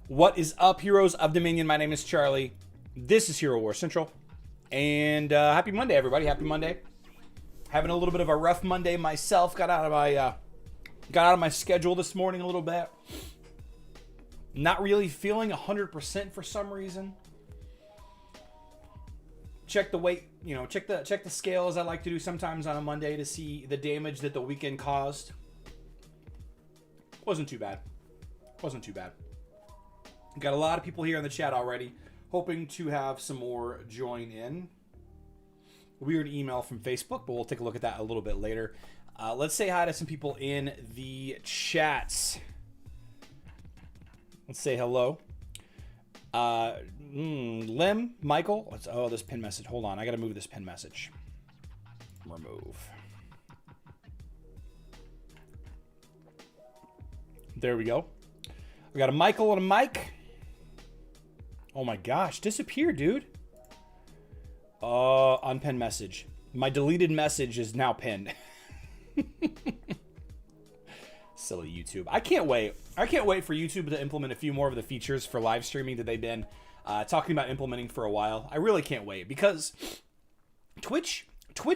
What is up, Heroes of Dominion? My name is Charlie. This is Hero War Central. And happy Monday, everybody. Happy Monday. Having a little bit of a rough Monday myself. Got out of my schedule this morning a little bit. Not really feeling 100% for some reason. Check the weight, check the scale, as I like to do sometimes on a Monday, to see the damage that the weekend caused. Wasn't too bad. Got a lot of people here in the chat already. Hoping to have some more join in. Weird email from Facebook, but we'll take a look at that a little bit later. Let's say hi to some people in the chats. Let's say hello. Lim, Michael. This pin message. Hold on, I gotta move this pin message. Remove. There we go. We got a Michael and a Mike. Oh my gosh, disappeared, dude. Unpinned message. My deleted message is now pinned. Silly YouTube. I can't wait for YouTube to implement a few more of the features for live streaming that they've been talking about implementing for a while. I really can't wait, because Twitch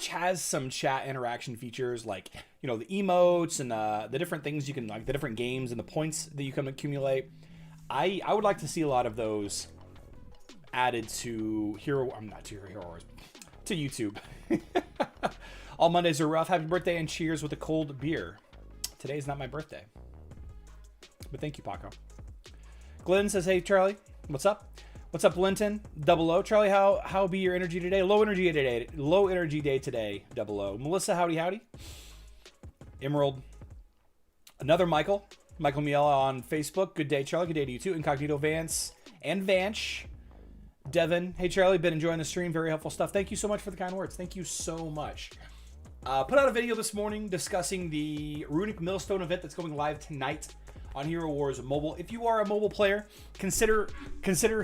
has some chat interaction features, like, the emotes and the different things you can, like the different games and the points that you can accumulate. I would like to see a lot of those added to to YouTube. All Mondays are rough. Happy birthday and cheers with a cold beer. Today's not my birthday, but thank you, Paco. Glenn says, "Hey Charlie, what's up? What's up, Linton? Double O. Charlie, how be your energy today? Low energy day today. Double O. Melissa, howdy. Emerald. Another Michael Miela on Facebook. Good day, Charlie. Good day to you too. Incognito Vance and Vanch. Devin, hey Charlie, been enjoying the stream. Very helpful stuff. Thank you so much for the kind words. Thank you so much. Put out a video this morning discussing the Runic Millstone event that's going live tonight on Hero Wars Mobile. If you are a mobile player, consider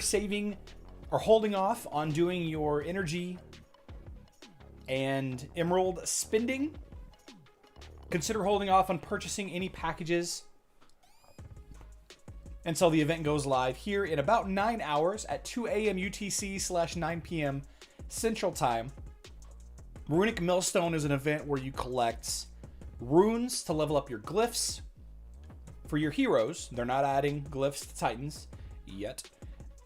saving or holding off on doing your energy and emerald spending. Consider holding off on purchasing any packages until the event goes live here in about 9 hours at 2 a.m. UTC / 9 p.m. Central Time. Runic Millstone is an event where you collect runes to level up your glyphs for your heroes. They're not adding glyphs to Titans yet.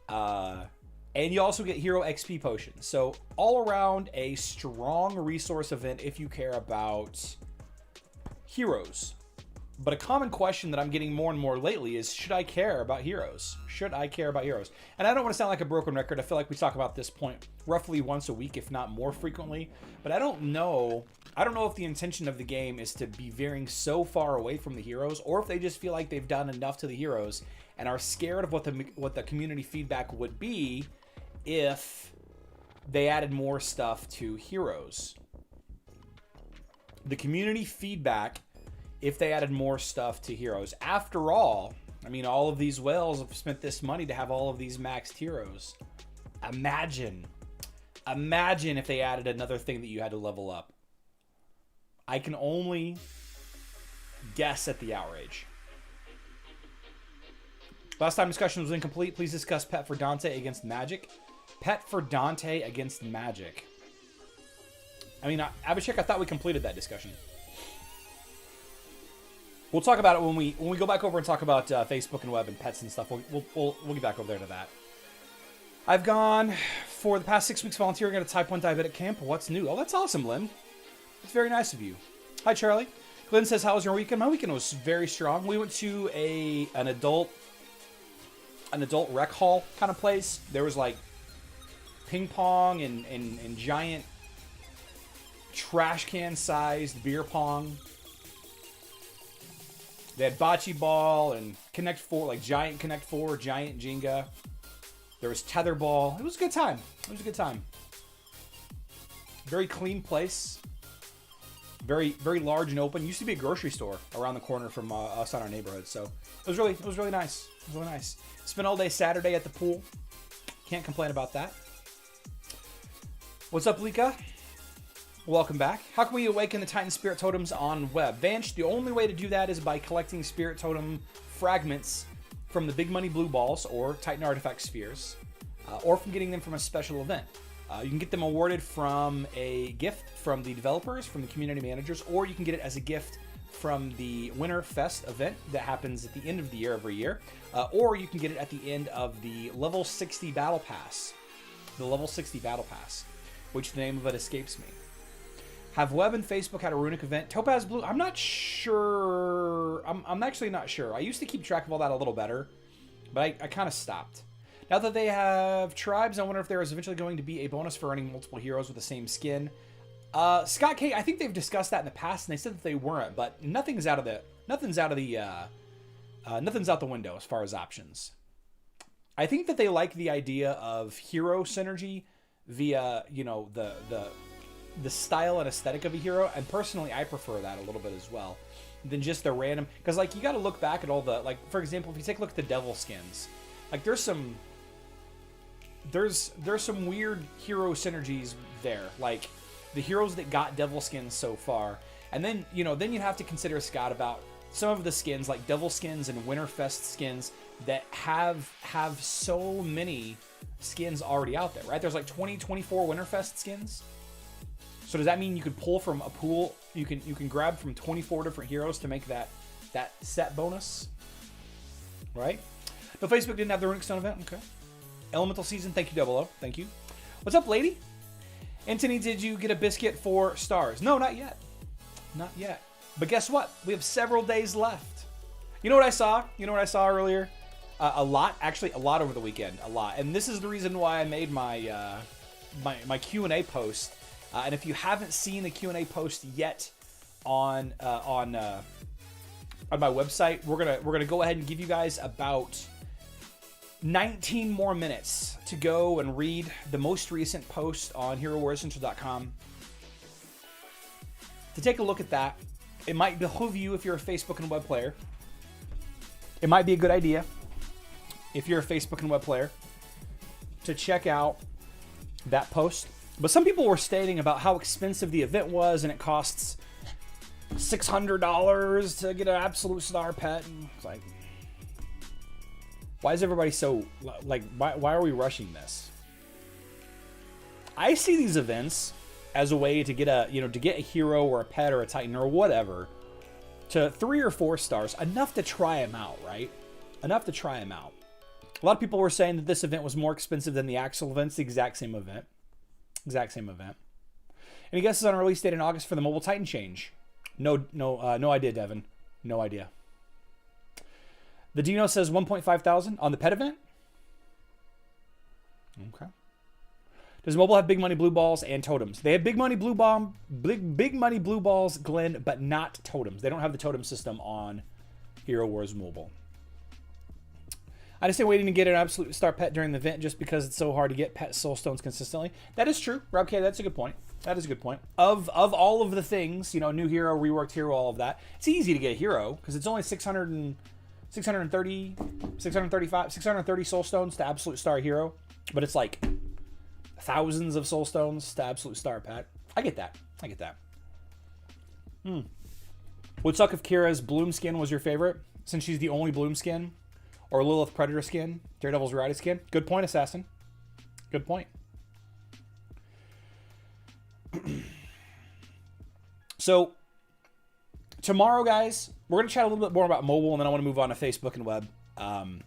And you also get hero XP potions. So all around a strong resource event if you care about heroes. But a common question that I'm getting more and more lately is, should I care about heroes? And I don't want to sound like a broken record. I feel like we talk about this point roughly once a week, if not more frequently. But I don't know if the intention of the game is to be veering so far away from the heroes, or if they just feel like they've done enough to the heroes and are scared of what the community feedback would be if they added more stuff to heroes. The community feedback, if they added more stuff to heroes. After all, all of these whales have spent this money to have all of these maxed heroes. Imagine if they added another thing that you had to level up. I can only guess at the outrage. Last time discussion was incomplete. Please discuss Pet for Dante against Magic. Pet for Dante against Magic. Abhishek, I thought we completed that discussion. We'll talk about it when we go back over and talk about Facebook and web and pets and stuff. We'll get back over there to that. I've gone for the past 6 weeks volunteering at a Type 1 diabetic camp. What's new? Oh, that's awesome, Lynn. It's very nice of you. Hi, Charlie. Glenn says, how was your weekend? My weekend was very strong. We went to an adult rec hall kind of place. There was like ping pong and giant trash can sized beer pong. They had bocce ball and Connect 4, like giant Connect 4, giant Jenga. There was tetherball. It was a good time. Very clean place. Very, very large and open. Used to be a grocery store around the corner from us in our neighborhood. So it was really nice. It was really nice. Spent all day Saturday at the pool. Can't complain about that. What's up, Lika? Welcome back. How can we awaken the Titan Spirit Totems on web? Vanch, the only way to do that is by collecting Spirit Totem fragments from the Big Money Blue Balls or Titan Artifact Spheres, or from getting them from a special event. You can get them awarded from a gift from the developers, from the community managers, or you can get it as a gift from the Winter Fest event that happens at the end of the year every year, or you can get it at the end of the Level 60 Battle Pass. The Level 60 Battle Pass, which the name of it escapes me. Have Web and Facebook had a Runic event? Topaz Blue, I'm not sure. I'm actually not sure. I used to keep track of all that a little better, but I kind of stopped. Now that they have tribes, I wonder if there is eventually going to be a bonus for earning multiple heroes with the same skin. Scott K, I think they've discussed that in the past, and they said that they weren't, but nothing's out the window as far as options. I think that they like the idea of hero synergy via, you know, the style and aesthetic of a hero, and personally I prefer that a little bit as well than just the random, because like you got to look back at all the, like, for example, if you take a look at the devil skins, like there's some weird hero synergies there, like the heroes that got devil skins so far, and then you have to consider, Scott, about some of the skins like devil skins and Winterfest skins that have so many skins already out there, right? There's like 24 Winterfest skins. So does that mean you could pull from a pool? You can grab from 24 different heroes to make that set bonus, right? No, Facebook didn't have the Runic Stone event. Okay. Elemental Season. Thank you, Double O. Thank you. What's up, lady? Anthony, did you get a biscuit for stars? No, not yet. Not yet. But guess what? We have several days left. You know what I saw? You know what I saw earlier? A lot. Actually, a lot over the weekend. A lot. And this is the reason why I made my my Q&A post. And if you haven't seen the Q&A post yet on my website, we're gonna go ahead and give you guys about 19 more minutes to go and read the most recent post on HeroWarsCentral.com. To take a look at that, it might behoove you if you're a Facebook and web player. It might be a good idea if you're a Facebook and web player to check out that post. But some people were stating about how expensive the event was, and it costs $600 to get an absolute star pet. And it's like, why is everybody so, like, why are we rushing this? I see these events as a way to get a hero or a pet or a Titan or whatever to 3 or 4 stars, enough to try them out, right? Enough to try them out. A lot of people were saying that this event was more expensive than the actual event. It's the exact same event. Exact same event. Any guesses on a release date in August for the mobile Titan change? No idea, Devin. No idea. The Dino says 1,500 on the pet event. Okay. Does mobile have big money blue balls and totems? They have big money blue balls, Glenn, but not totems. They don't have the totem system on Hero Wars Mobile. I just say waiting to get an absolute star pet during the event just because it's so hard to get pet soul stones consistently. That is true. Rob K, that's a good point. That is a good point. Of all of the things, new hero, reworked hero, all of that, it's easy to get a hero because it's only 630 soul stones to absolute star hero, but it's like thousands of soul stones to absolute star pet. I get that. Would suck if Kira's Bloom skin was your favorite, since she's the only Bloom skin. Or Lilith Predator skin, Daredevil's Variety skin. Good point, Assassin. Good point. So, tomorrow, guys, we're going to chat a little bit more about mobile, and then I want to move on to Facebook and web,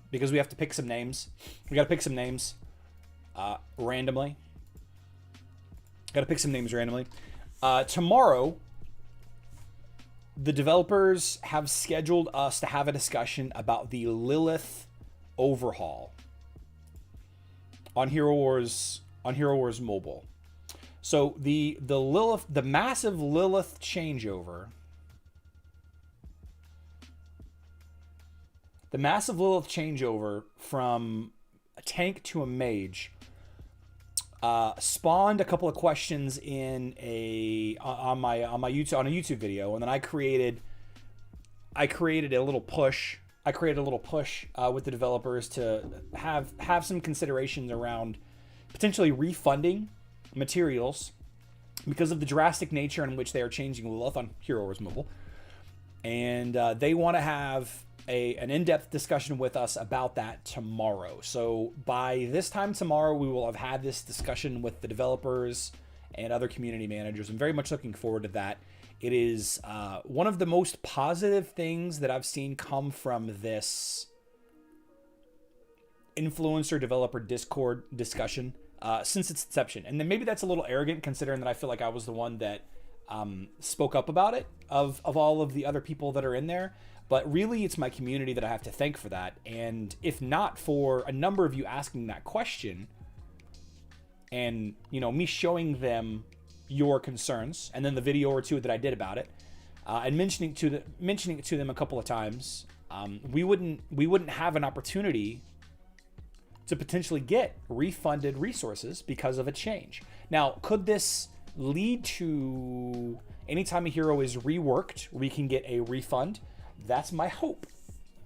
because we have to pick some names. We got to pick some names randomly. Tomorrow, the developers have scheduled us to have a discussion about the Lilith overhaul on Hero Wars Mobile. So the massive Lilith changeover, from a tank to a mage spawned a couple of questions on my YouTube video, and then I created a little push. With the developers to have some considerations around potentially refunding materials because of the drastic nature in which they are changing Lilith on Hero Wars Mobile. And they want to have an in-depth discussion with us about that tomorrow. So by this time tomorrow, we will have had this discussion with the developers and other community managers. I'm very much looking forward to that. It is one of the most positive things that I've seen come from this influencer developer Discord discussion since its inception. And then maybe that's a little arrogant considering that I feel like I was the one that spoke up about it of all of the other people that are in there. But really, it's my community that I have to thank for that. And if not for a number of you asking that question and, you know, me showing them your concerns and then the video or two that I did about it and mentioning it to them a couple of times, we wouldn't have an opportunity to potentially get refunded resources because of a change. Now, could this lead to anytime a hero is reworked, we can get a refund? That's my hope.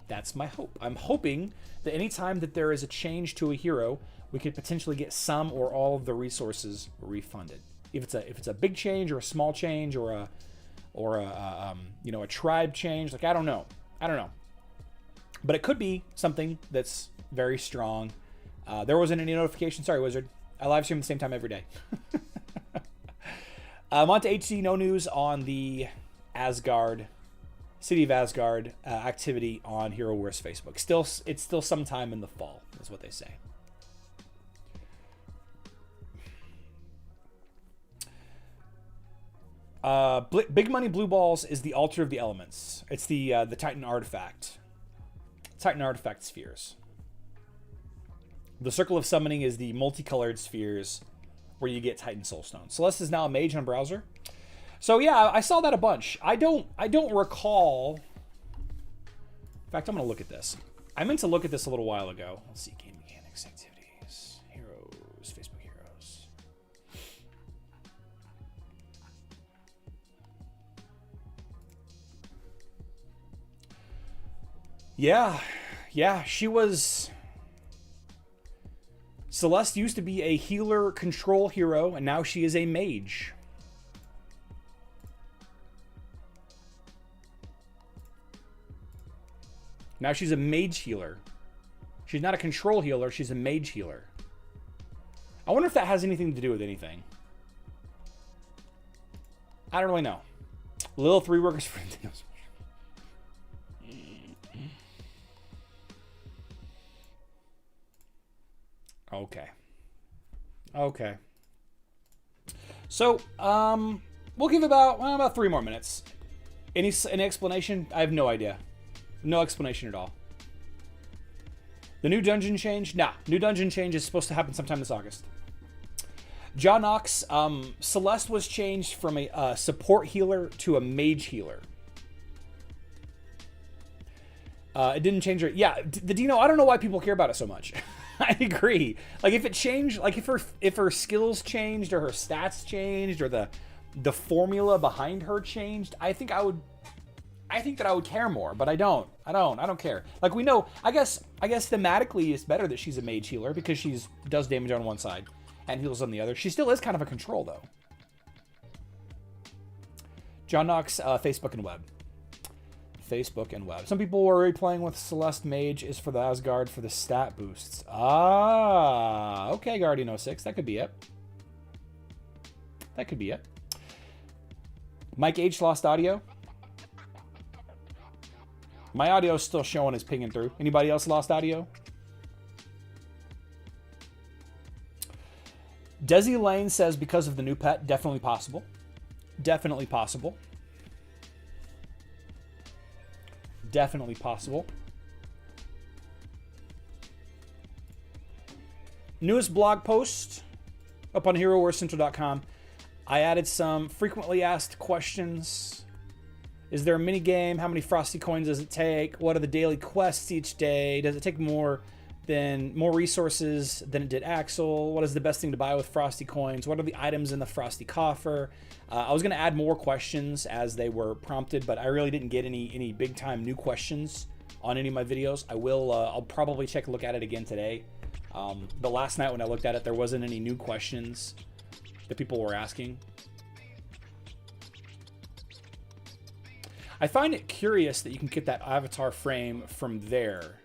That's my hope. I'm hoping that anytime that there is a change to a hero, we could potentially get some or all of the resources refunded. If it's a big change or a small change or a you know, a tribe change, like I don't know, but it could be something that's very strong. There wasn't any notification. Sorry, Wizard. I live stream at the same time every day. On to HC. No news on the Asgard, City of Asgard activity on Hero Wars Facebook. It's still sometime in the fall, is what they say. Big Money Blue Balls is the Altar of the Elements. It's the Titan artifact. Titan artifact spheres. The Circle of Summoning is the multicolored spheres where you get Titan Soulstone. Celeste is now a mage on browser. So yeah, I saw that a bunch. I don't recall. In fact, I'm gonna look at this. I meant to look at this a little while ago. Let's see, game mechanics, activities, heroes, Facebook heroes. Yeah, she was. Celeste used to be a healer control hero, and now she is a mage. Now she's a mage healer. She's not a control healer, she's a mage healer. I wonder if that has anything to do with anything. I don't really know. Lilith Rework is for Nintendo. Okay. So, we'll give about 3 more minutes. Any explanation? I have no idea. No explanation at all. The new dungeon change? Nah, new dungeon change is supposed to happen sometime this August. John Knox, Celeste was changed from a support healer to a mage healer. It didn't change her. Yeah, the Dino, I don't know why people care about it so much. I agree. Like if it changed, like if her skills changed or her stats changed or the formula behind her changed, I think that I would care more, but I don't care. Like we know, I guess thematically it's better that she's a mage healer because she's does damage on one side and heals on the other. She still is kind of a control though. John Knox, Facebook and web. Facebook and web. Some people worry playing with Celeste Mage is for the Asgard for the stat boosts. Ah, okay, Guardian 06. That could be it. That could be it. Mike H lost audio. My audio is still showing as pinging through. Anybody else lost audio? Desi Lane says because of the new pet, definitely possible. Definitely possible. Definitely possible. Newest blog post up on HeroWarsCentral.com. I added some frequently asked questions. Is there a mini game? How many frosty coins does it take? What are the daily quests each day? Does it take more resources than it did Axel? What is the best thing to buy with frosty coins? What are the items in the frosty coffer? I was going to add more questions as they were prompted, but I really didn't get any big time new questions on any of my videos. I'll probably take a look at it again today. But last night when I looked at it, there wasn't any new questions that people were asking. I find it curious that you can get that avatar frame from there.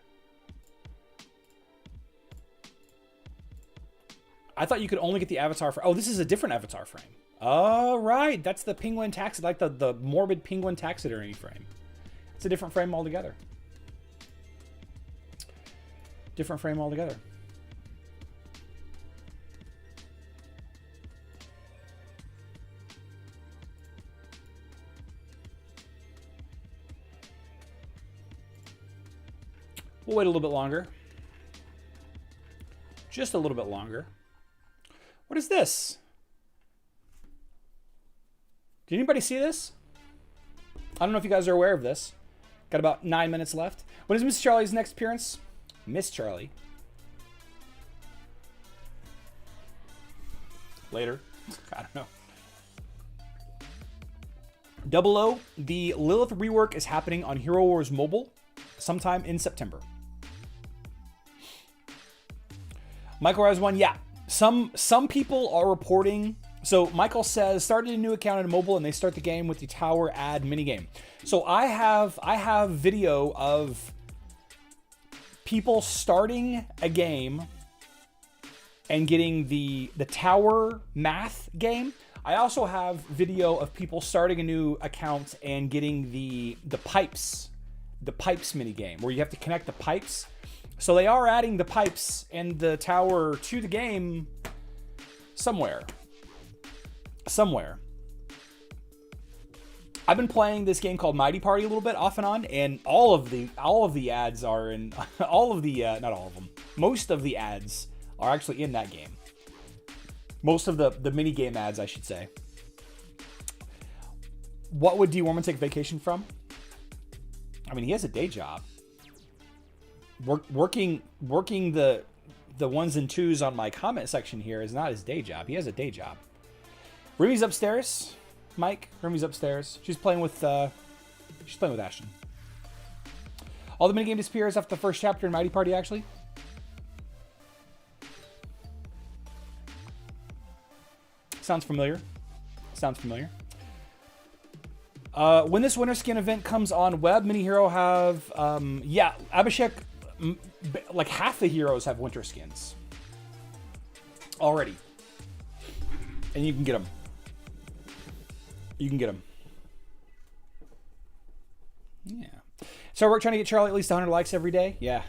I thought you could only get the avatar frame. Oh, this is a different avatar frame. Oh, right. That's the penguin taxi, like the morbid penguin taxidermy frame. It's a different frame altogether. Different frame altogether. We'll wait a little bit longer. Just a little bit longer. What is this? Did anybody see this? I don't know if you guys are aware of this. Got about 9 minutes left. When is Miss Charlie's next appearance? Miss Charlie. Later. I don't know. Double O, the Lilith rework is happening on Hero Wars Mobile sometime in September. Michael Rise 1, yeah. Some people are reporting. So Michael says, started a new account on mobile and they start the game with the tower ad minigame. So I have video of people starting a game and getting the tower math game. I also have video of people starting a new account and getting the pipes minigame where you have to connect the pipes. So they are adding the pipes and the tower to the game somewhere. I've been playing this game called Mighty Party a little bit off and on, and all of the ads are in not all of them. Most of the ads are actually in that game. Most of the mini game ads, I should say. What would D. Warman take vacation from? I mean, he has a day job. Working the ones and twos on my comment section here is not his day job. He has a day job. Rumi's upstairs. Mike, Rumi's upstairs. She's playing with Ashton. All the minigame disappears after the first chapter in Mighty Party, actually. Sounds familiar. When this winter skin event comes on web, mini hero have Abhishek, like half the heroes have winter skins already, and you can get them. Yeah. So we're trying to get Charlie at least 100 likes every day. Yeah.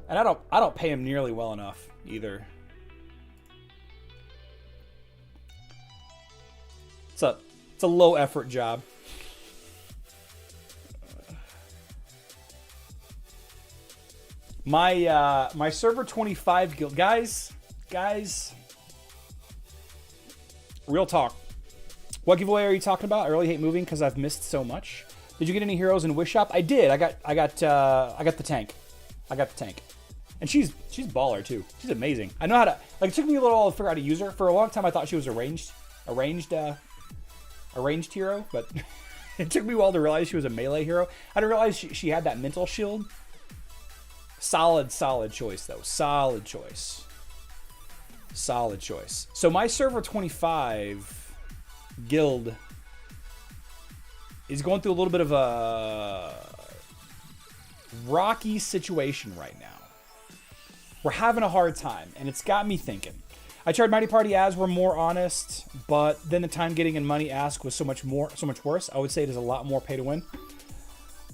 And I don't pay him nearly well enough either. It's a low effort job. My server 25 guild guys, real talk. What giveaway are you talking about? I really hate moving because I've missed so much. Did you get any heroes in Wish Shop? I did. I got the tank. And she's baller too. She's amazing. I know how to, like, it took me a little while to figure out how to use her. For a long time I thought she was a ranged hero, but it took me a while to realize she was a melee hero. I didn't realize she had that mental shield. Solid choice though. Solid choice. So my server 25 guild is going through a little bit of a rocky situation right now. We're having a hard time, and it's got me thinking. I tried Mighty Party as were more honest, but then the time getting and money asked was so much worse. I would say it is a lot more pay to win.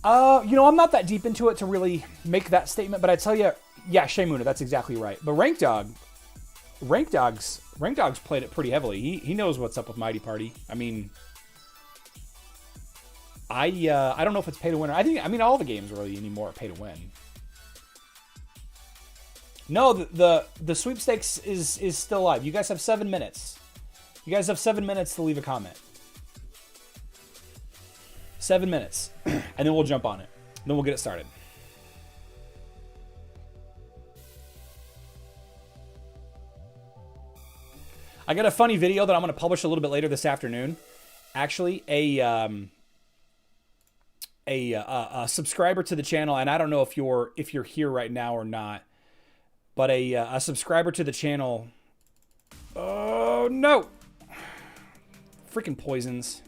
I'm not that deep into it to really make that statement, but I tell you, yeah, Shaymuna, that's exactly right. But Rank Dog's played it pretty heavily. He knows what's up with Mighty Party. I mean, I don't know if it's pay to win. I mean all the games really anymore are pay to win. No, the sweepstakes is still live. You guys have 7 minutes. You guys have 7 minutes to leave a comment. 7 minutes. And then we'll jump on it. Then we'll get it started. I got a funny video that I'm going to publish a little bit later this afternoon. Actually, a subscriber to the channel, and I don't know if you're here right now or not, but a subscriber to the channel. Oh no! Freaking poisons.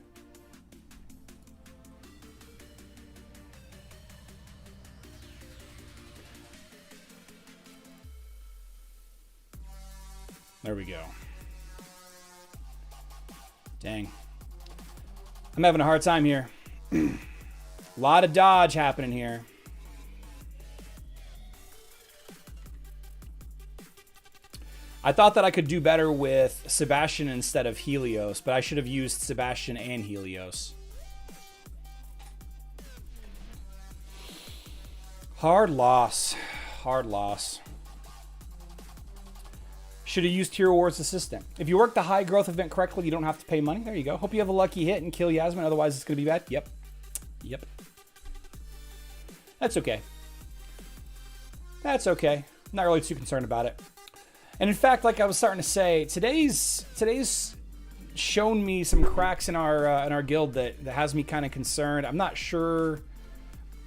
There we go. Dang. I'm having a hard time here. A lot of dodge happening here. I thought that I could do better with Sebastian instead of Helios, but I should have used Sebastian and Helios. Hard loss. Hard loss. Should have used Hero Wars Assistant. If you work the high growth event correctly, you don't have to pay money. There you go. Hope you have a lucky hit and kill Yasmin. Otherwise, it's going to be bad. Yep. Yep. That's okay. That's okay. I'm not really too concerned about it. And in fact, like I was starting to say, today's shown me some cracks in our guild that has me kind of concerned. I'm not sure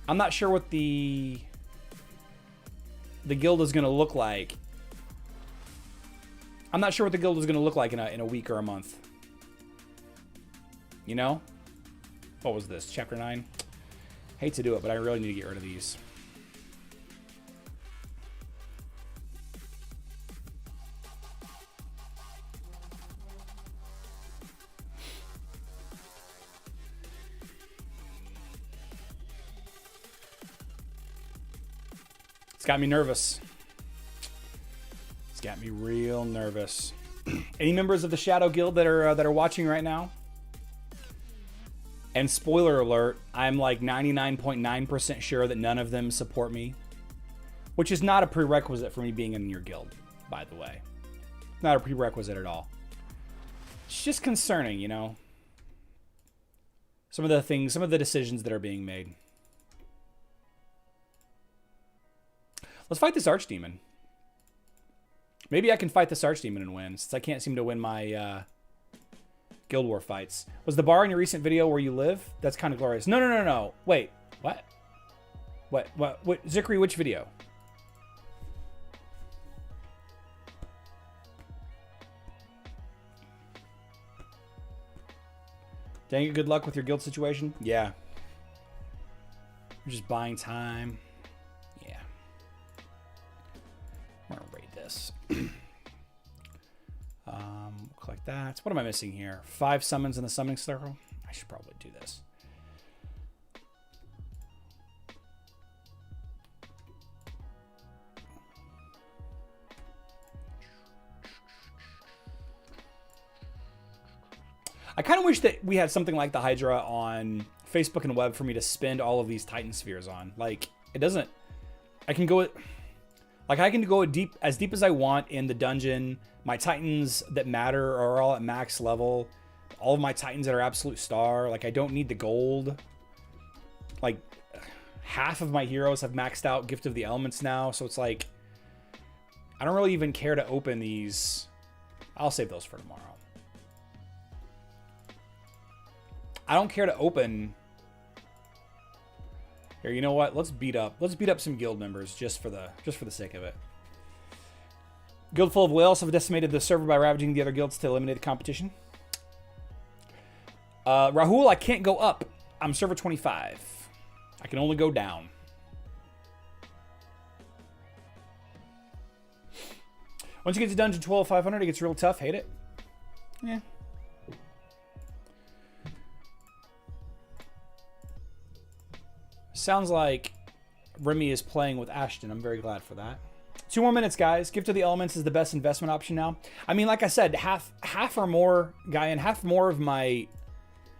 what the guild is going to look like. I'm not sure what the guild is going to look like in a week or a month. You know? What was this? Chapter 9? Hate to do it, but I really need to get rid of these. It's got me nervous. It's got me real nervous. Any members of the Shadow Guild that are watching right now? And spoiler alert, I'm like 99.9% sure that none of them support me, which is not a prerequisite for me being in your guild, by the way. Not a prerequisite at all. It's just concerning, you know. Some of the decisions that are being made. Let's fight this Archdemon. Maybe I can fight this Archdemon and win, since I can't seem to win my Guild War fights. Was the bar in your recent video where you live? That's kind of glorious. No. Wait, what? What? Zikri, which video? Dang it, good luck with your guild situation. Yeah. You're just buying time. Yeah. I'm gonna raid this. Click that. What am I missing here? 5 summons in the summoning circle. I should probably do this. I kind of wish that we had something like the Hydra on Facebook and web for me to spend all of these Titan spheres on. Like, it doesn't... I can go... Like, I can go as deep as I want in the dungeon. My Titans that matter are all at max level. All of my Titans that are absolute star. Like, I don't need the gold. Like, half of my heroes have maxed out Gift of the Elements now. So it's like, I don't really even care to open these. I'll save those for tomorrow. I don't care to open. Here, you know what? Let's beat up some guild members just for the sake of it. Guild full of whales have decimated the server by ravaging the other guilds to eliminate the competition. Rahul, I can't go up. I'm server 25. I can only go down. Once you get to dungeon 12,500, it gets real tough. Hate it. Yeah. Sounds like Remy is playing with Ashton. I'm very glad for that. 2 more minutes, guys. Gift of the Elements is the best investment option now. I mean, like I said, half or more, Guy, and half more of my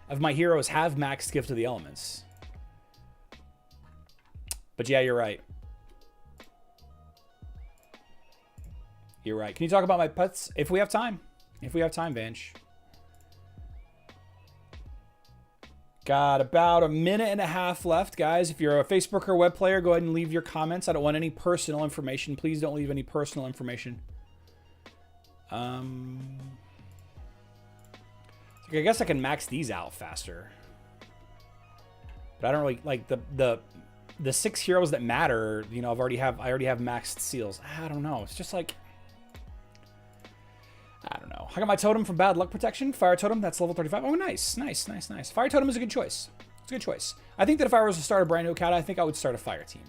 heroes have maxed Gift of the Elements. But yeah, you're right. You're right. Can you talk about my pets if we have time? If we have time, Vanch. Got about a minute and a half left, guys. If you're a Facebook or web player, go ahead and leave your comments. I don't want any personal information. Please don't leave any personal information. I guess I can max these out faster. But I don't really like the 6 heroes that matter, you know, I already have maxed seals. I don't know. It's just like, I don't know. I got my totem from Bad Luck Protection. Fire Totem, that's level 35. Oh, nice. Fire Totem is a good choice. It's a good choice. I think that if I was to start a brand new account, I think I would start a fire team.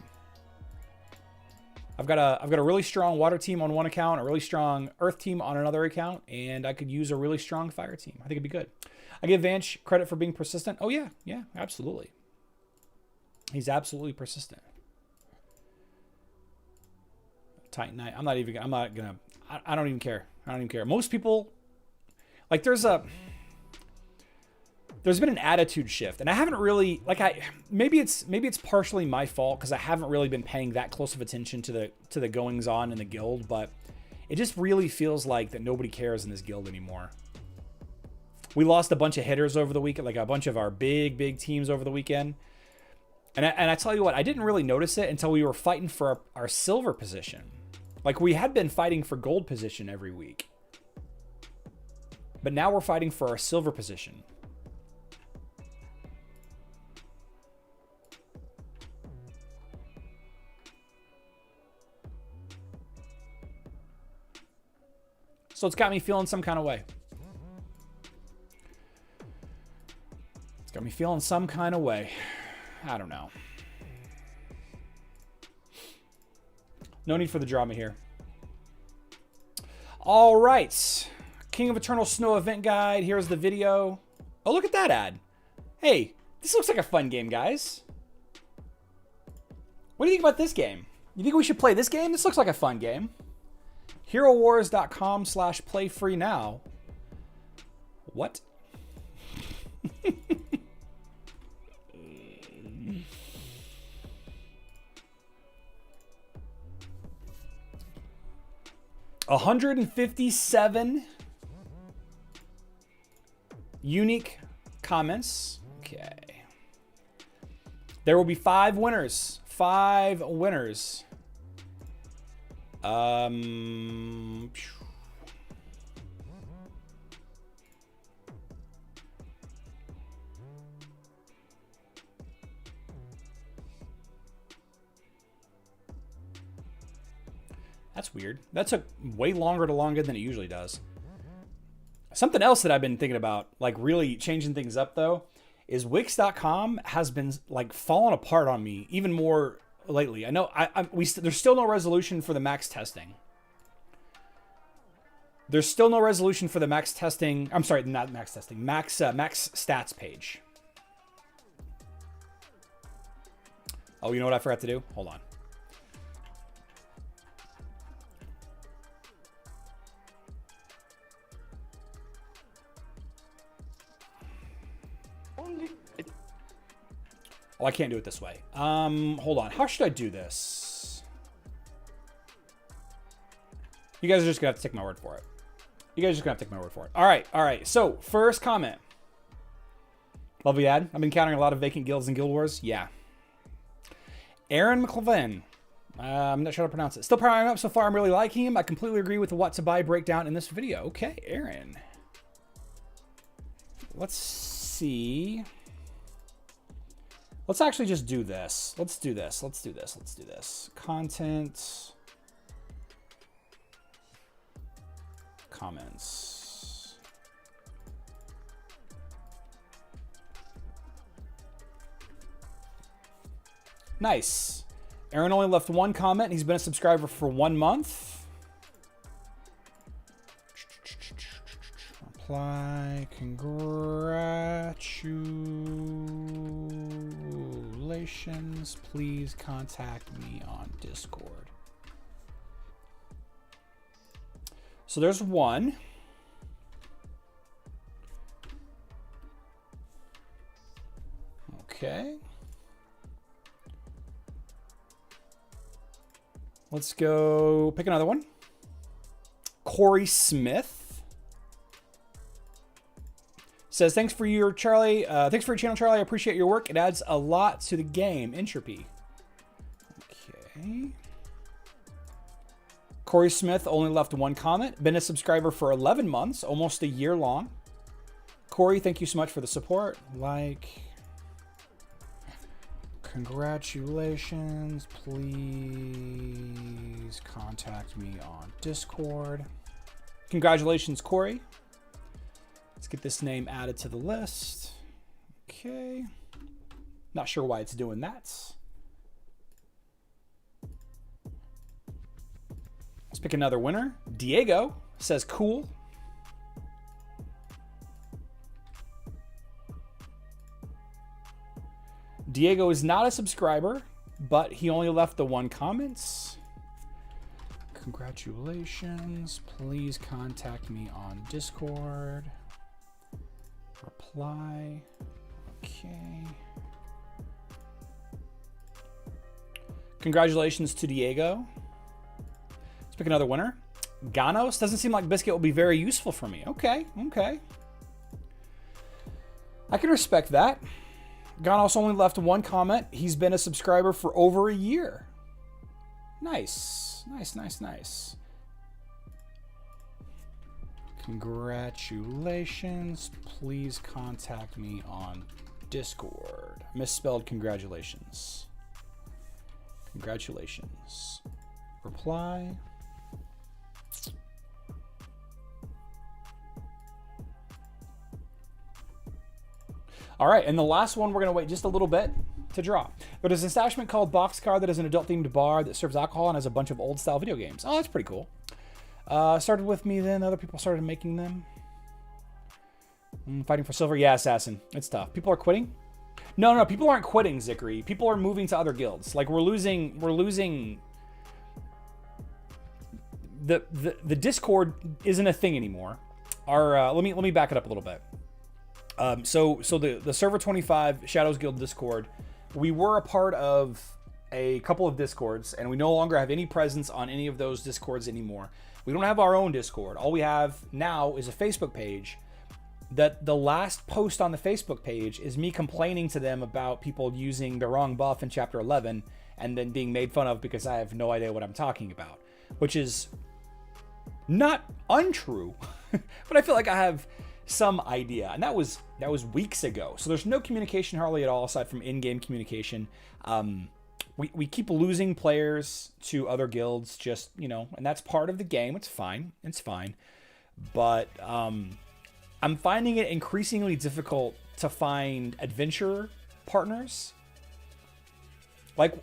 I've got a really strong water team on one account, a really strong earth team on another account, and I could use a really strong fire team. I think it'd be good. I give Vanch credit for being persistent. Oh yeah, absolutely. He's absolutely persistent. Titan Knight. I don't even care. I don't even care. Most people, like, there's been an attitude shift, and I haven't really, like, maybe it's partially my fault because I haven't really been paying that close of attention to the goings on in the guild, but it just really feels like that nobody cares in this guild anymore. We lost a bunch of hitters over the weekend, like a bunch of our big teams over the weekend. And I tell you what, I didn't really notice it until we were fighting for our silver position. Like, we had been fighting for gold position every week. But now we're fighting for our silver position. So it's got me feeling some kind of way. It's got me feeling some kind of way. I don't know. No need for the drama here. All right. King of Eternal Snow event guide. Here's the video. Oh, look at that ad. Hey, this looks like a fun game, guys. What do you think about this game? You think we should play this game? This looks like a fun game. HeroWars.com/play free now. What? $157 unique comments. Okay. There will be 5 winners. 5 winners. That's weird. That took way longer to log in than it usually does. Something else that I've been thinking about, like really changing things up though, is Wix.com has been like falling apart on me even more lately. I know there's still no resolution for the max testing. There's still no resolution for the max testing. I'm sorry, not max testing. Max stats page. Oh, you know what I forgot to do? Hold on. Oh, I can't do it this way. Hold on. How should I do this? You guys are just gonna have to take my word for it. You guys are just gonna have to take my word for it. All right. So, first comment. Lovely ad. I've been encountering a lot of vacant guilds in Guild Wars. Yeah. Aaron McLevin. I'm not sure how to pronounce it. Still powering up so far. I'm really liking him. I completely agree with the what to buy breakdown in this video. Okay, Aaron. Let's see. Let's actually just do this. Let's do this. Content. Comments. Nice. Aaron only left 1 comment. He's been a subscriber for 1 month. Reply. Congratulations. Please contact me on Discord. So there's 1. Okay. Let's go pick another one. Corey Smith says, thanks for your channel, Charlie. I appreciate your work. It adds a lot to the game. Entropy. Okay. Corey Smith only left 1 comment. Been a subscriber for 11 months, almost a year long. Corey, thank you so much for the support. Congratulations. Please contact me on Discord. Congratulations, Corey. Let's get this name added to the list. Okay. Not sure why it's doing that. pick another winner. Diego says cool. Diego is not a subscriber, but he only left the one comment. Congratulations. Please contact me on Discord. Reply. Okay. Congratulations to Diego. Let's pick another winner. Ganos. Doesn't seem like Biscuit will be very useful for me. Okay, okay. I can respect that. Ganos only left one comment. He's been a subscriber for over a year. Nice. Nice, nice, nice. Congratulations. Please contact me on Discord. Misspelled congratulations. Congratulations. Reply. All right, and the last one, we're going to wait just a little bit to draw. But there's an establishment called Boxcar that is an adult-themed bar that serves alcohol and has a bunch of old-style video games. Oh, that's pretty cool. Started with me then. Other people started making them. Fighting for silver. Yeah, Assassin. It's tough. People are quitting? No, people aren't quitting, Zikri. People are moving to other guilds. Like, we're losing the Discord isn't a thing anymore. Our let me back it up a little bit. So the Server 25 Shadows Guild Discord, we were a part of a couple of Discords, and we no longer have any presence on any of those Discords anymore. We don't have our own Discord. All we have now is a Facebook page. That the last post on the Facebook page is me complaining to them about people using the wrong buff in Chapter 11 and then being made fun of because I have no idea what I'm talking about, which is not untrue, but I feel like I have some idea, and that was weeks ago. So there's no communication hardly at all aside from in-game communication. We keep losing players to other guilds, just, you know, and that's part of the game. It's fine. It's fine. But I'm finding it increasingly difficult to find adventure partners. Like,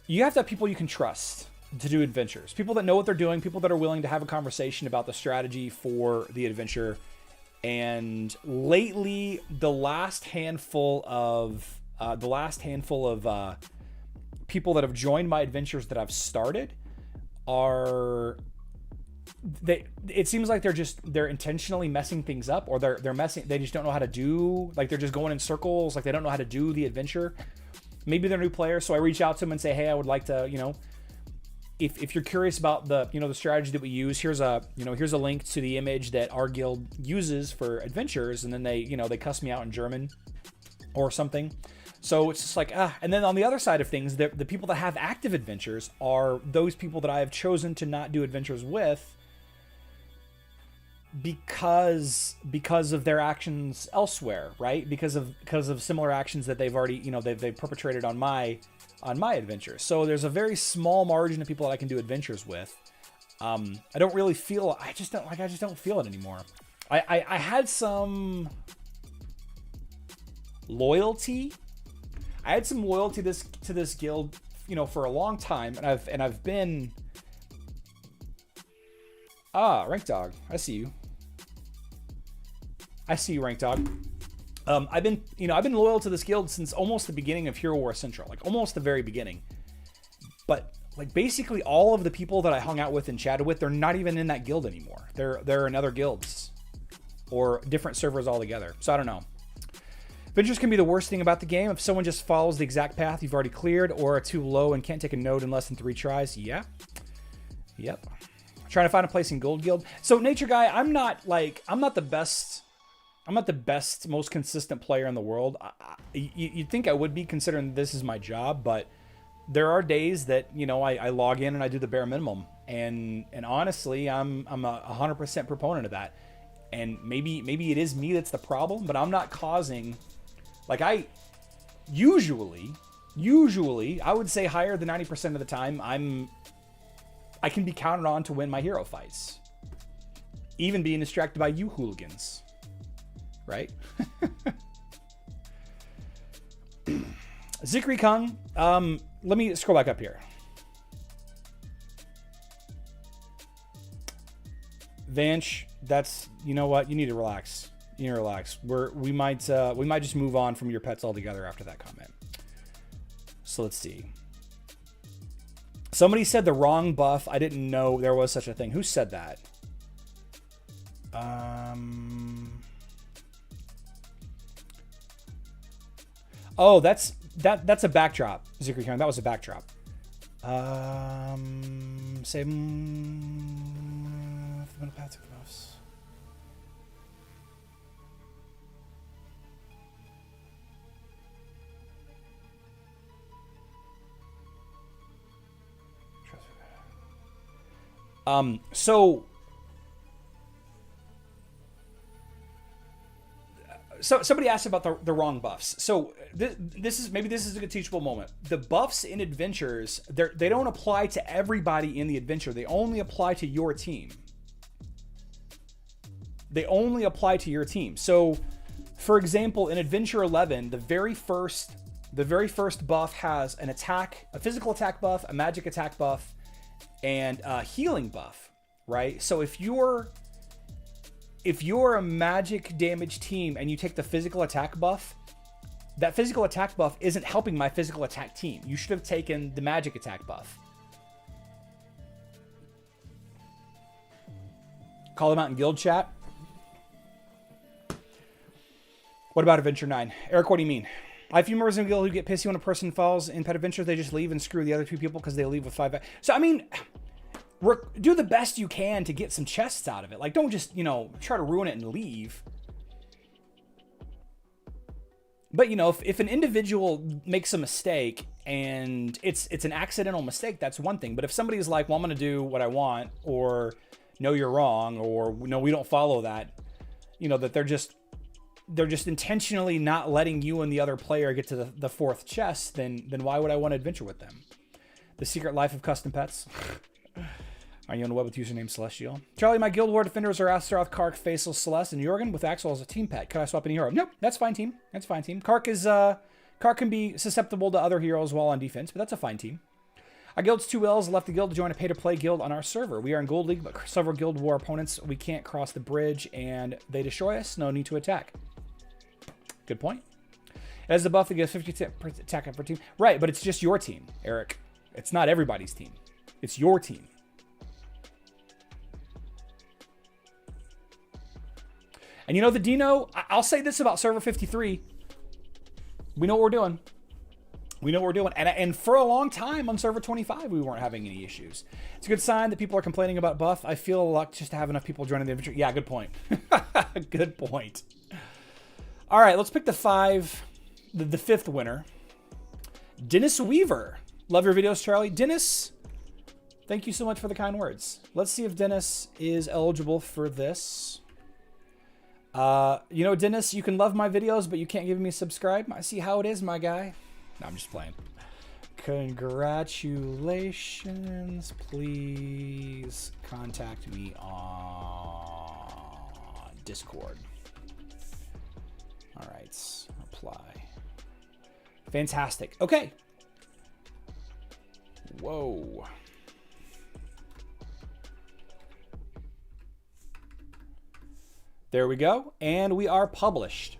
you have to have people you can trust to do adventures. People that know what they're doing, people that are willing to have a conversation about the strategy for the adventure. And lately, the last handful of people that have joined my adventures that I've started are... it seems like they're intentionally messing things up, or they're messing, they just don't know how to do, like, they're just going in circles, like they don't know how to do the adventure. Maybe they're new players, so I reach out to them and say, hey, I would like to, you know, if you're curious about the, you know, the strategy that we use, here's a link to the image that our guild uses for adventures, and then they, you know, they cuss me out in German or something. So it's just like, and then on the other side of things, the people that have active adventures are those people that I have chosen to not do adventures with because of their actions elsewhere, right? Because of similar actions that they've already, you know, they've perpetrated on my adventures. So there's a very small margin of people that I can do adventures with. I don't really feel, I just don't feel it anymore. I had some loyalty. I had some loyalty to this guild, you know, for a long time, and I've been Rank Dog. I see you. I see you, Rank Dog. I've been loyal to this guild since almost the beginning of Hero War Central, like almost the very beginning. But like basically all of the people that I hung out with and chatted with, they're not even in that guild anymore. They're in other guilds or different servers altogether. So I don't know. Adventures can be the worst thing about the game. If someone just follows the exact path you've already cleared, or are too low and can't take a node in less than 3 tries. Yeah. Yep. Trying to find a place in Gold Guild. So Nature Guy, I'm not the best, most consistent player in the world. You'd think I would be, considering this is my job, but there are days that, you know, I log in and I do the bare minimum. And honestly, I'm a 100% proponent of that. And maybe it is me that's the problem, but I'm not causing, like, I usually I would say higher than 90% of the time I can be counted on to win my hero fights, even being distracted by you hooligans, right? Zikri Kung, let me scroll back up here. Vanch, that's, you know what? You need to relax. You need to relax. We might just move on from your pets altogether after that comment. So let's see. Somebody said the wrong buff. I didn't know there was such a thing. Who said that? Oh, that's a backdrop. Zikri Khan, that was a backdrop. Save path buffs. So somebody asked about the wrong buffs. So this is a good teachable moment. The buffs in adventures, they don't apply to everybody in the adventure. They only apply to your team. They only apply to your team. So, for example, in Adventure 11, the very first buff has an attack, a physical attack buff, a magic attack buff, and a healing buff, right? So if you're a magic damage team and you take the physical attack buff, that physical attack buff isn't helping my physical attack team. You should have taken the magic attack buff. Call them out in guild chat. What about Adventure 9? Eric, what do you mean? I have a few members in guild who get pissy when a person falls in pet adventures. They just leave and screw the other two people because they leave with 5. So, I mean, do the best you can to get some chests out of it. Like, don't just, try to ruin it and leave. But, if an individual makes a mistake and it's an accidental mistake, that's one thing. But if somebody's like, well, I'm going to do what I want, or no, you're wrong, or no, we don't follow that, that they're just intentionally not letting you and the other player get to the fourth chest, then why would I want to adventure with them? The Secret Life of Custom Pets. Are you on the web with username Celestial? Charlie, my guild war defenders are Astaroth, Kark, Faceless, Celeste, and Jorgen with Axel as a team pet. Could I swap any hero? Nope, that's fine team. That's fine team. Kark can be susceptible to other heroes while on defense, but that's a fine team. Our guild's 2 L's left the guild to join a pay-to-play guild on our server. We are in Gold League, but several guild war opponents, we can't cross the bridge, and they destroy us. No need to attack. Good point. As the buff that gives 50 attack up per team. Right, but it's just your team, Eric. It's not everybody's team. It's your team. And the Dino, I'll say this about Server 53. We know what we're doing. We know what we're doing. And for a long time on Server 25, we weren't having any issues. It's a good sign that people are complaining about buff. I feel luck just to have enough people joining the adventure. Yeah, good point. Good point. All right, let's pick the fifth winner. Dennis Weaver. Love your videos, Charlie. Dennis, thank you so much for the kind words. Let's see if Dennis is eligible for this. Dennis, you can love my videos, but you can't give me a subscribe. I see how it is, my guy. No, I'm just playing. Congratulations. Please contact me on Discord. All right, reply. Fantastic. Okay. Whoa. There we go. And we are published.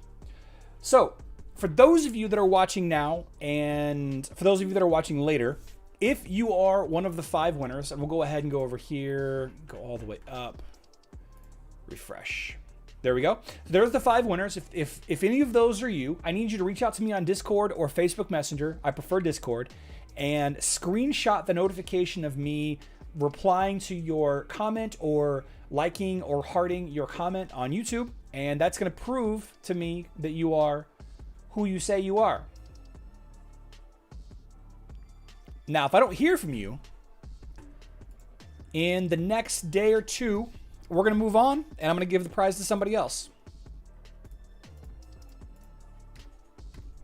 So, for those of you that are watching now, and for those of you that are watching later, if you are one of the 5 winners, and we'll go ahead and go over here, go all the way up, refresh. There we go. So there's the 5 winners. If any of those are you, I need you to reach out to me on Discord or Facebook Messenger. I prefer Discord. And screenshot the notification of me replying to your comment or liking or hearting your comment on YouTube. And that's going to prove to me that you are who you say you are. Now, if I don't hear from you in the next day or two, we're going to move on, and I'm going to give the prize to somebody else.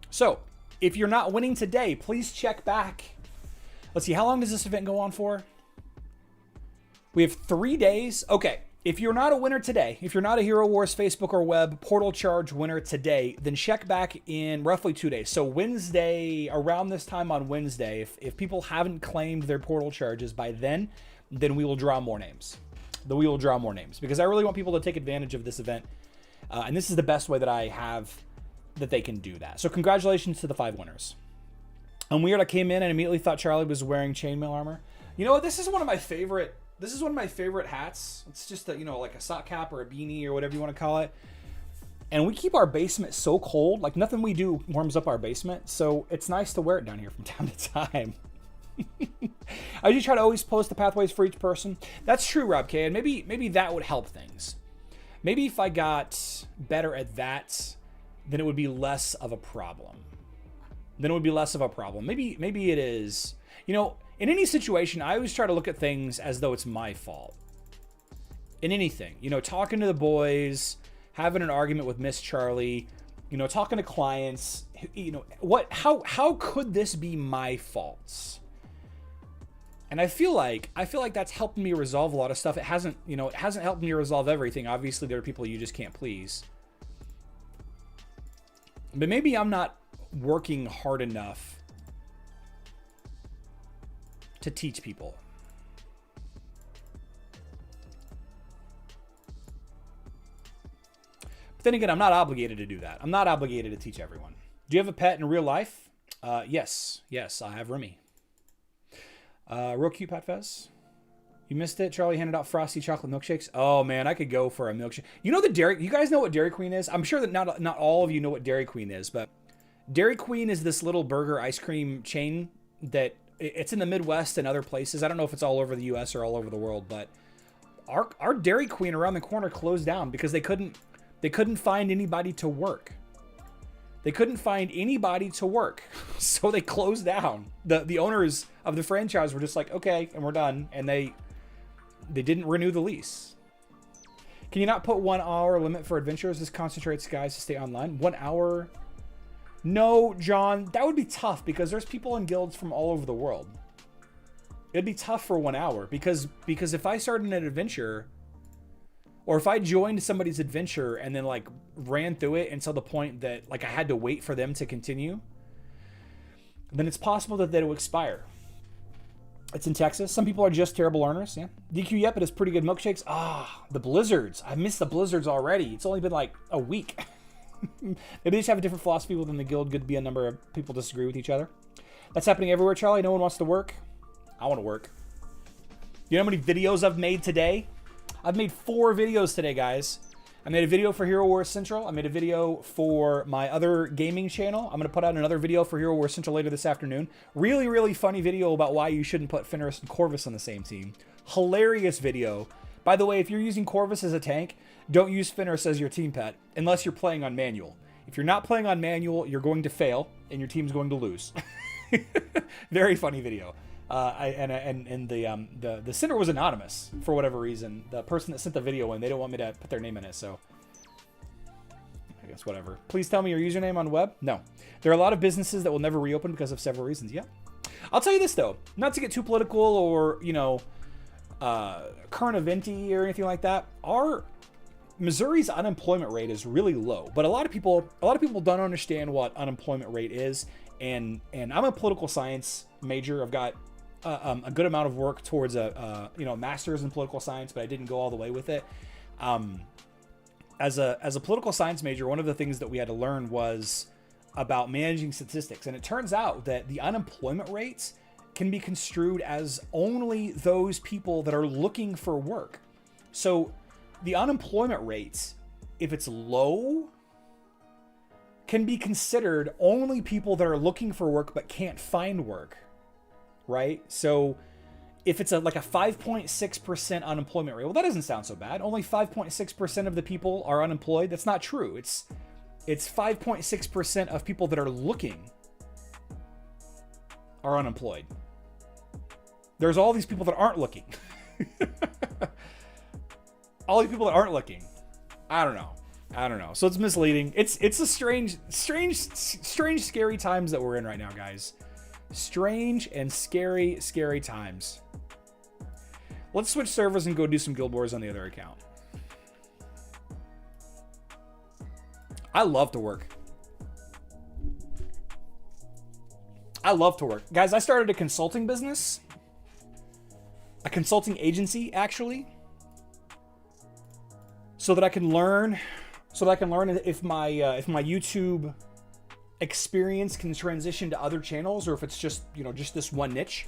So, if you're not winning today, please check back. Let's see, how long does this event go on for? We have 3 days. Okay, if you're not a winner today, if you're not a Hero Wars Facebook or web portal charge winner today, then check back in roughly 2 days. So Wednesday, around this time on Wednesday, if people haven't claimed their portal charges by then we will draw more names. the wheel will draw more names, because I really want people to take advantage of this event. And this is the best way that I have that they can do that. So congratulations to the 5 winners. And Weird, I came in and immediately thought Charlie was wearing chainmail armor. You know what? This is one of my favorite hats. It's just a, you know, like a sock cap or a beanie or whatever you want to call it. And we keep our basement so cold, like nothing we do warms up our basement. So it's nice to wear it down here from time to time. I do try to always post the pathways for each person. That's true, Rob K. And maybe that would help things. Maybe if I got better at that, then it would be less of a problem. Maybe it is. You know, in any situation, I always try to look at things as though it's my fault. In anything. You know, talking to the boys, having an argument with Miss Charlie, you know, talking to clients, you know, how could this be my faults? And I feel like that's helped me resolve a lot of stuff. It hasn't helped me resolve everything. Obviously, there are people you just can't please. But maybe I'm not working hard enough to teach people. But then again, I'm not obligated to do that. I'm not obligated to teach everyone. Do you have a pet in real life? Yes, I have Remy. Real cute, Pat Fez. You missed it. Charlie handed out frosty chocolate milkshakes. Oh man, I could go for a milkshake. You know you guys know what Dairy Queen is? I'm sure that not all of you know what Dairy Queen is, but Dairy Queen is this little burger ice cream chain that it's in the Midwest and other places. I don't know if it's all over the US or all over the world, but our Dairy Queen around the corner closed down because they couldn't find anybody to work. They couldn't find anybody to work, so they closed down. The owners of the franchise were just like, okay, and we're done, and they didn't renew the lease. Can you not put 1 hour limit for adventures? This concentrates guys to stay online. 1 hour? No, John, that would be tough because there's people in guilds from all over the world. It'd be tough for 1 hour because if I started an adventure, or if I joined somebody's adventure and then like ran through it until the point that like I had to wait for them to continue, then it's possible that they will expire. It's in Texas. Some people are just terrible learners. Yeah. DQ, yep, it is pretty good milkshakes. The blizzards. I missed the blizzards already. It's only been like a week. Maybe they just have a different philosophy within the guild. Could be a number of people disagree with each other. That's happening everywhere, Charlie. No one wants to work. I want to work. You know how many videos I've made today? I've made 4 videos today, guys. I made a video for Hero Wars Central. I made a video for my other gaming channel. I'm going to put out another video for Hero Wars Central later this afternoon. Really, really funny video about why you shouldn't put Fenris and Corvus on the same team. Hilarious video. By the way, if you're using Corvus as a tank, don't use Fenris as your team pet unless you're playing on manual. If you're not playing on manual, you're going to fail and your team's going to lose. Very funny video. The sender was anonymous for whatever reason. The person that sent the video in, they don't want me to put their name in it, so I guess whatever. Please tell me your username on web. No, there are a lot of businesses that will never reopen because of several reasons. Yeah, I'll tell you this though, not to get too political or current eventy or anything like that. Missouri's unemployment rate is really low, but a lot of people don't understand what unemployment rate is. And I'm a political science major. I've got a good amount of work towards a master's in political science, but I didn't go all the way with it. As a political science major, one of the things that we had to learn was about managing statistics, and it turns out that the unemployment rates can be construed as only those people that are looking for work. So the unemployment rates, if it's low, can be considered only people that are looking for work but can't find work, right? So if it's like a 5.6% unemployment rate, well, that doesn't sound so bad. Only 5.6% of the people are unemployed. That's not true. It's 5.6% of people that are looking are unemployed. There's all these people that aren't looking. All these people that aren't looking. I don't know. So it's misleading. It's a strange, scary times that we're in right now, guys. Strange and scary times. Let's switch servers and go do some Guild Wars on the other account. I love to work. Guys, I started a consulting business. A consulting agency, actually. so that I can learn if my YouTube experience can transition to other channels, or if it's just, you know, just this one niche.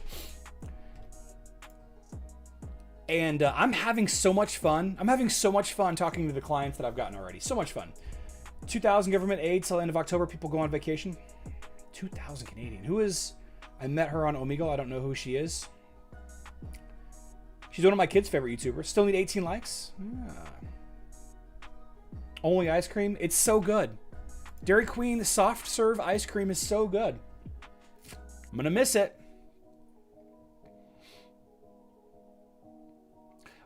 And I'm having so much fun. I'm having so much fun talking to the clients that I've gotten already. So much fun. 2,000 government aid till the end of October. People go on vacation. 2,000 Canadian. Who is... I met her on Omegle. I don't know who she is. She's one of my kids' favorite YouTubers. Still need 18 likes. Yeah. Only ice cream. It's so good. Dairy Queen soft serve ice cream is so good. I'm gonna miss it.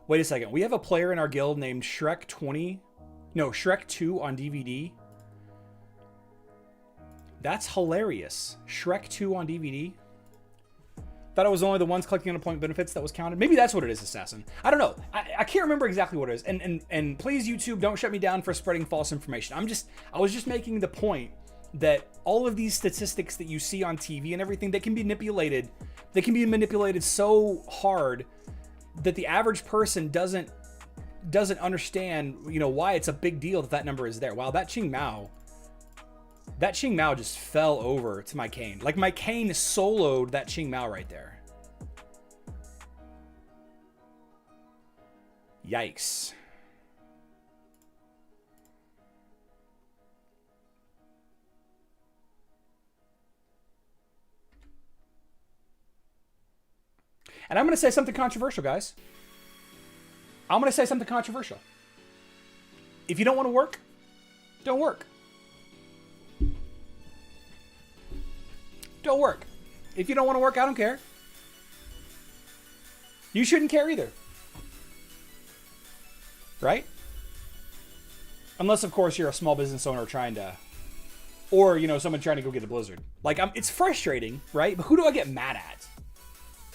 Wait a second. We have a player in our guild named Shrek 2 on DVD. That's hilarious. Shrek 2 on DVD. Thought it was only the ones collecting unemployment benefits that was counted. Maybe that's what it is, Assassin. I don't know. I can't remember exactly what it is. And please, YouTube, don't shut me down for spreading false information. I was just making the point that all of these statistics that you see on TV and everything, they can be manipulated. They can be manipulated so hard that the average person doesn't understand, you know, why it's a big deal that number is there. Wow, that Ching Mao just fell over to my cane. Like, my cane soloed that Ching Mao right there. Yikes. And I'm going to say something controversial, guys. I'm going to say something controversial. If you don't want to work, don't work. Don't work. If you don't want to work, I don't care. You shouldn't care either. Right? Unless, of course, you're a small business owner trying to... Or, you know, someone trying to go get a blizzard. Like, it's frustrating, right? But who do I get mad at?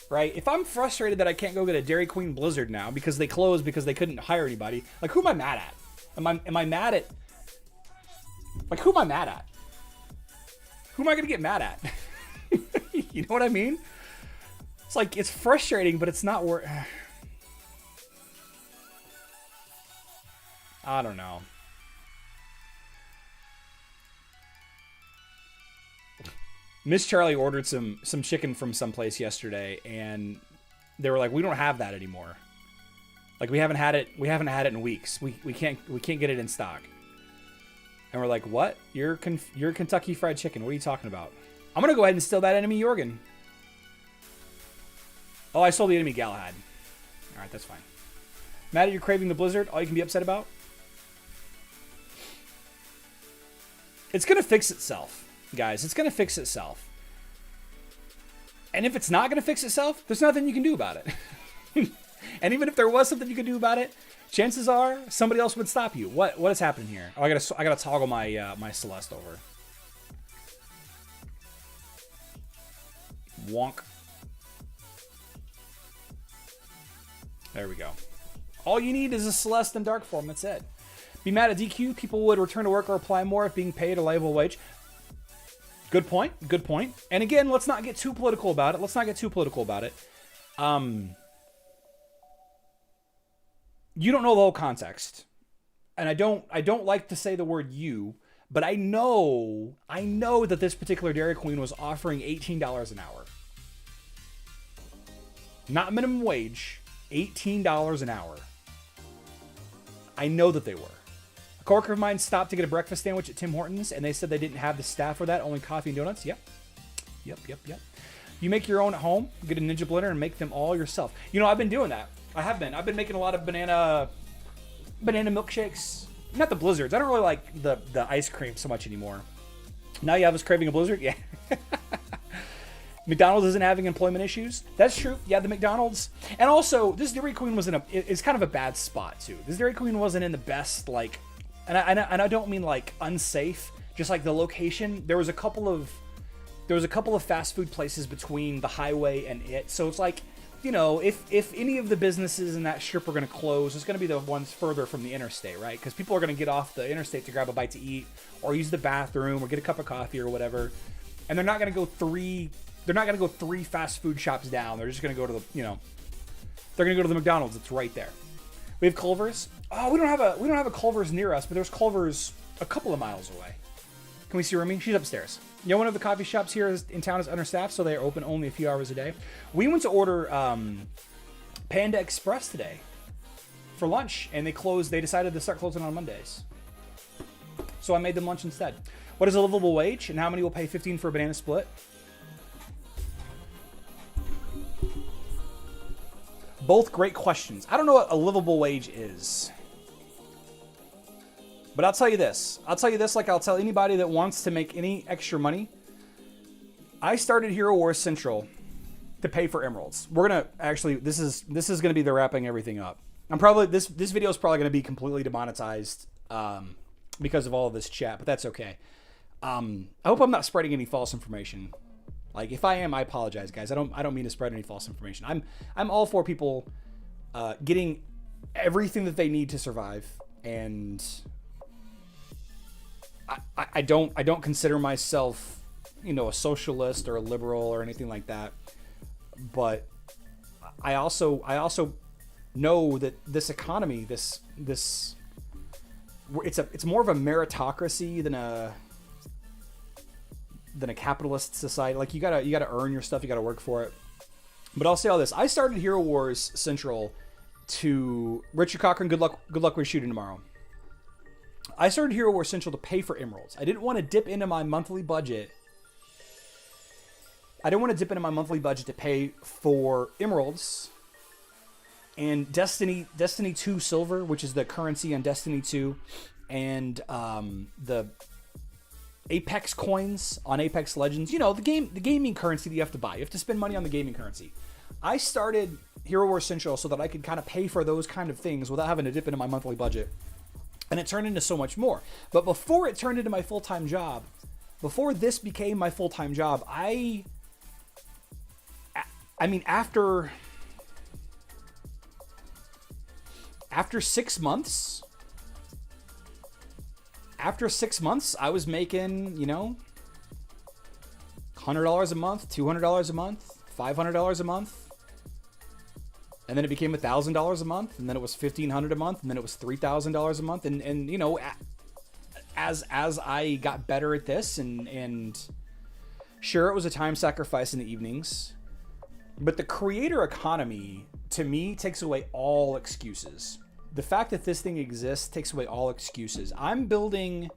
Right? If I'm frustrated that I can't go get a Dairy Queen blizzard now because they closed because they couldn't hire anybody, like, who am I mad at? Am I mad at... Like, who am I mad at? Who am I going to get mad at? You know what I mean? It's like, it's frustrating, but it's not worth... I don't know. Miss Charlie ordered some chicken from someplace yesterday, and they were like, "We don't have that anymore. Like, we haven't had it in weeks. We can't get it in stock." And we're like, "What? You're Kentucky Fried Chicken. What are you talking about?" I'm gonna go ahead and steal that enemy Jorgen. Oh, I sold the enemy Galahad. All right, that's fine. Mad at you craving the blizzard? All you can be upset about? It's gonna fix itself. Guys, it's going to fix itself. And if it's not going to fix itself, there's nothing you can do about it. And even if there was something you could do about it, chances are somebody else would stop you. What is happening here? Oh, I gotta toggle my my Celeste over. Wonk. There we go. All you need is a Celeste in dark form. That's it. Be mad at DQ. People would return to work or apply more if being paid a livable wage. Good point. Good point. And again, let's not get too political about it. You don't know the whole context. And I don't like to say the word you, but I know that this particular Dairy Queen was offering $18 an hour. Not minimum wage, $18 an hour. I know that they were. A coworker of mine stopped to get a breakfast sandwich at Tim Hortons, and they said they didn't have the staff for that, only coffee and donuts. Yep. You make your own at home, get a Ninja blender, and make them all yourself. You know, I've been doing that. I've been making a lot of banana milkshakes. Not the blizzards. I don't really like the ice cream so much anymore. Now you have us craving a blizzard? Yeah. McDonald's isn't having employment issues. That's true. Yeah, the McDonald's. And also, this Dairy Queen was it's kind of a bad spot, too. This Dairy Queen wasn't in the best, like... And I don't mean like unsafe, just like the location. There was a couple of fast food places between the highway and it. So it's like, you know, if any of the businesses in that strip are going to close, it's going to be the ones further from the interstate, right? Because people are going to get off the interstate to grab a bite to eat or use the bathroom or get a cup of coffee or whatever. And they're not going to go three fast food shops down. They're just going to go to they're going to go to the McDonald's. It's right there. We have Culver's. Oh, we don't have a Culver's near us, but there's Culver's a couple of miles away. Can we see Remy? She's upstairs. You know, one of the coffee shops here in town is understaffed, so they are open only a few hours a day. We went to order Panda Express today for lunch, and they decided to start closing on Mondays. So I made them lunch instead. What is a livable wage, and how many will pay 15 for a banana split? Both great questions. I don't know what a livable wage is. But I'll tell you this. I'll tell you this like I'll tell anybody that wants to make any extra money. I started Hero Wars Central to pay for emeralds. We're going to actually, this is going to be the wrapping everything up. This video is probably going to be completely demonetized because of all of this chat, but that's okay. I hope I'm not spreading any false information. Like, if I am, I apologize, guys. I don't mean to spread any false information. I'm all for people getting everything that they need to survive, and I don't consider myself, you know, a socialist or a liberal or anything like that. But I also know that this economy, it's more of a meritocracy than a capitalist society. Like, you gotta earn your stuff, you gotta work for it. But I'll say all this: I started Hero Wars Central to Richard Cochran. Good luck with shooting tomorrow. I started Hero Wars Central to pay for emeralds. I didn't want to dip into my monthly budget. To pay for emeralds and Destiny 2 silver, which is the currency on Destiny 2, and the Apex coins on Apex Legends. You know, the gaming currency that you have to buy. You have to spend money on the gaming currency. I started Hero Wars Central so that I could kind of pay for those kind of things without having to dip into my monthly budget. And it turned into so much more. But before it turned into my full-time job, before this became my full-time job, I mean, after 6 months, I was making, you know, $100 a month, $200 a month, $500 a month. And then it became $1,000 a month, and then it was $1,500 a month, and then it was $3,000 a month. And you know, as I got better at this, and sure, it was a time sacrifice in the evenings, but the creator economy, to me, takes away all excuses. The fact that this thing exists takes away all excuses. I'm building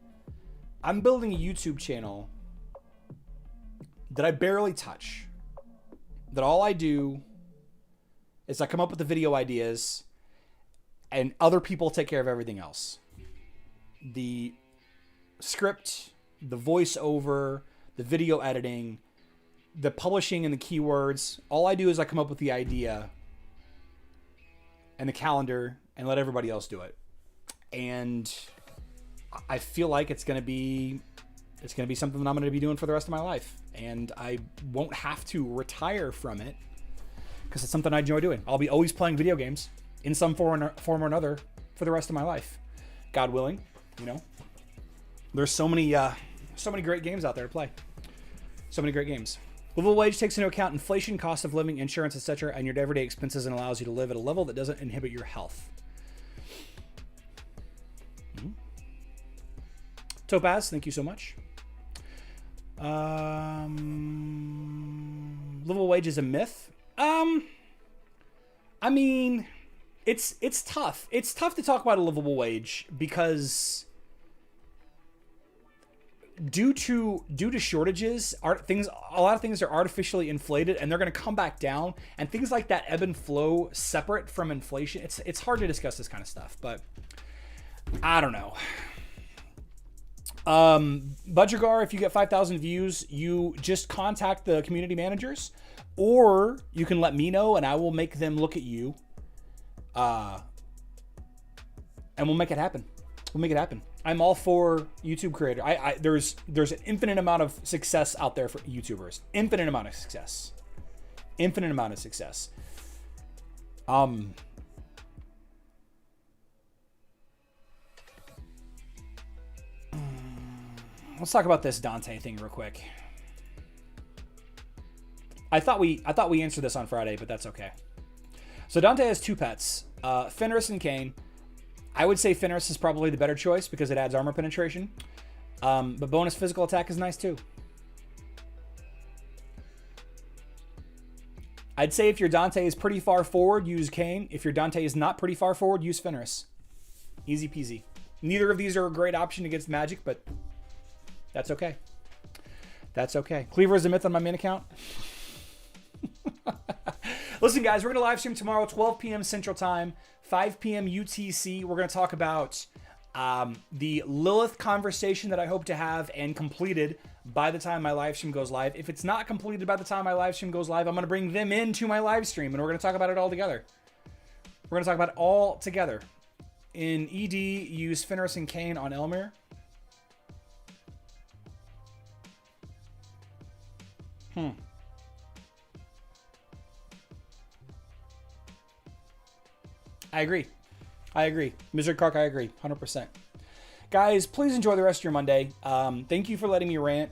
a YouTube channel that I barely touch. That all I do is I come up with the video ideas, and other people take care of everything else. The script, the voiceover, the video editing, the publishing and the keywords. All I do is I come up with the idea and the calendar and let everybody else do it. And I feel like it's going to be something that I'm going to be doing for the rest of my life. And I won't have to retire from it because it's something I enjoy doing. I'll be always playing video games in some form or another for the rest of my life. God willing, you know. There's so many great games out there to play. So many great games. Livable wage takes into account inflation, cost of living, insurance, etc., and your everyday expenses, and allows you to live at a level that doesn't inhibit your health. Topaz, thank you so much. Livable wage is a myth. I mean, it's tough. It's tough to talk about a livable wage because due to shortages, a lot of things are artificially inflated, and they're going to come back down. And things like that ebb and flow separate from inflation. It's hard to discuss this kind of stuff, but I don't know. Budgegar, if you get 5,000 views, you just contact the community managers, or you can let me know and I will make them look at you. And we'll make it happen. I'm all for YouTube creator. There's an infinite amount of success out there for YouTubers. Infinite amount of success. Let's talk about this Dante thing real quick. I thought we answered this on Friday, but that's okay. So Dante has two pets. Fenris and Kayn. I would say Fenris is probably the better choice because it adds armor penetration. But bonus physical attack is nice too. I'd say if your Dante is pretty far forward, use Kayn. If your Dante is not pretty far forward, use Fenris. Easy peasy. Neither of these are a great option against magic, but that's okay. That's okay. Cleaver is a myth on my main account. Listen, guys, we're going to live stream tomorrow, 12 p.m. Central Time, 5 p.m. UTC. We're going to talk about the Lilith conversation that I hope to have and completed by the time my live stream goes live. If it's not completed by the time my live stream goes live, I'm going to bring them into my live stream, and we're going to talk about it all together. We're going to talk about it all together. In ED, use Fenris and Kayn on Elmir. I agree. Mr. Kark, I agree. 100%. Guys, please enjoy the rest of your Monday. Thank you for letting me rant.